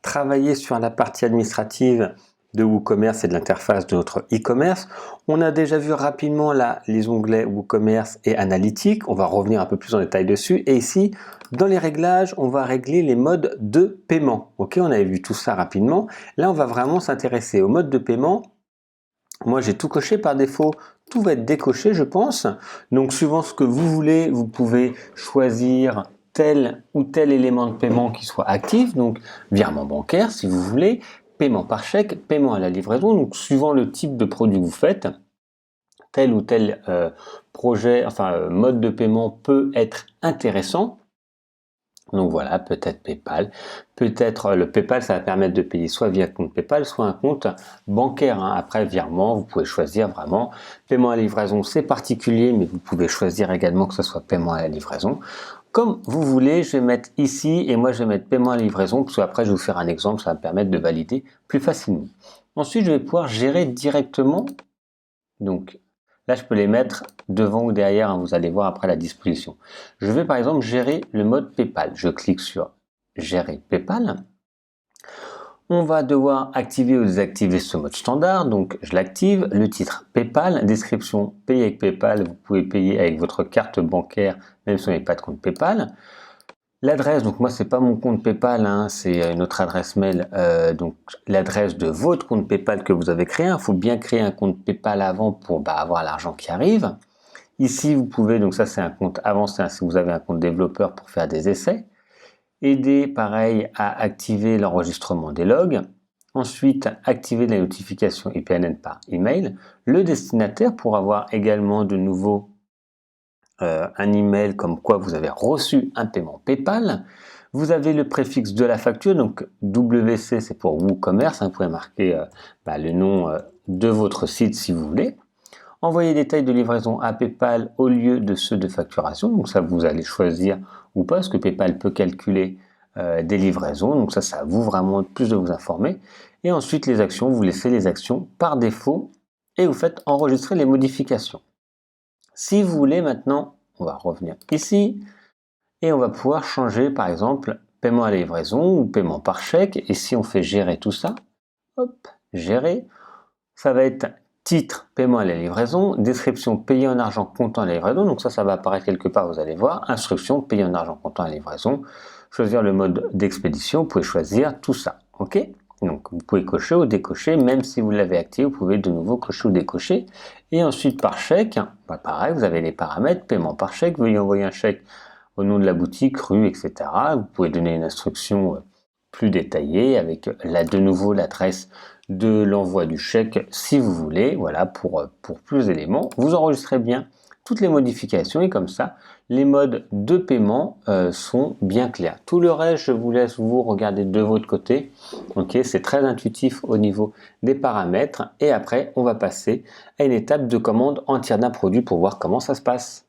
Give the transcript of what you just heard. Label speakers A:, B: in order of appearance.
A: travailler sur la partie administrative de WooCommerce et de l'interface de notre e-commerce. On a déjà vu rapidement là les onglets WooCommerce et Analytics. On va revenir un peu plus en détail dessus. Et ici, dans les réglages, on va régler les modes de paiement. Ok, on avait vu tout ça rapidement. Là, on va vraiment s'intéresser au mode de paiement. Moi, j'ai tout coché par défaut. Tout va être décoché, je pense. Donc, suivant ce que vous voulez, vous pouvez choisir tel ou tel élément de paiement qui soit actif. Donc, virement bancaire, si vous voulez, paiement par chèque, paiement à la livraison. Donc, suivant le type de produit que vous faites, tel ou tel mode de paiement peut être intéressant. Donc voilà, peut-être PayPal, peut-être le PayPal, ça va permettre de payer soit via compte PayPal, soit un compte bancaire. Après virement, vous pouvez choisir vraiment paiement à la livraison, c'est particulier, mais vous pouvez choisir également que ce soit paiement à la livraison. Comme vous voulez, je vais mettre ici et moi je vais mettre paiement à la livraison parce qu'après je vais vous faire un exemple, ça va me permettre de valider plus facilement. Ensuite, je vais pouvoir gérer directement. Donc là, je peux les mettre devant ou derrière, hein, vous allez voir après la disposition. Je vais par exemple gérer le mode PayPal. Je clique sur gérer PayPal. On va devoir activer ou désactiver ce mode standard, donc je l'active. Le titre PayPal, description payer avec PayPal, vous pouvez payer avec votre carte bancaire même si vous n'avez pas de compte PayPal. L'adresse, donc moi c'est pas mon compte PayPal, hein, c'est notre adresse mail, donc l'adresse de votre compte PayPal que vous avez créé. Il faut bien créer un compte PayPal avant pour avoir l'argent qui arrive. Ici vous pouvez, donc ça c'est un compte avancé, hein, si vous avez un compte développeur pour faire des essais. Aider pareil à activer l'enregistrement des logs. Ensuite activer la notification IPNN par email. Le destinataire pour avoir également de nouveau un email comme quoi vous avez reçu un paiement PayPal. Vous avez le préfixe de la facture, donc WC c'est pour WooCommerce, hein, vous pouvez marquer le nom de votre site si vous voulez. Envoyer des détails de livraison à PayPal au lieu de ceux de facturation, donc ça vous allez choisir ou pas, parce que PayPal peut calculer des livraisons, donc ça à vous vraiment plus de vous informer. Et ensuite les actions, vous laissez les actions par défaut et vous faites enregistrer les modifications. Si vous voulez maintenant, on va revenir ici et on va pouvoir changer par exemple paiement à la livraison ou paiement par chèque. Et si on fait gérer tout ça, hop, gérer, ça va être titre paiement à la livraison, description payer en argent comptant à la livraison. Donc ça va apparaître quelque part, vous allez voir, instruction payer en argent comptant à la livraison, choisir le mode d'expédition, vous pouvez choisir tout ça, ok? Donc vous pouvez cocher ou décocher, même si vous l'avez activé, vous pouvez de nouveau cocher ou décocher. Et ensuite par chèque, pareil, vous avez les paramètres, paiement par chèque, veuillez envoyer un chèque au nom de la boutique, rue, etc. Vous pouvez donner une instruction plus détaillée avec là de nouveau l'adresse de l'envoi du chèque si vous voulez, voilà, pour plus d'éléments. Vous enregistrez bien toutes les modifications et comme ça, les modes de paiement sont bien clairs. Tout le reste, je vous laisse vous regarder de votre côté. Ok, c'est très intuitif au niveau des paramètres. Et après, on va passer à une étape de commande entière d'un produit pour voir comment ça se passe.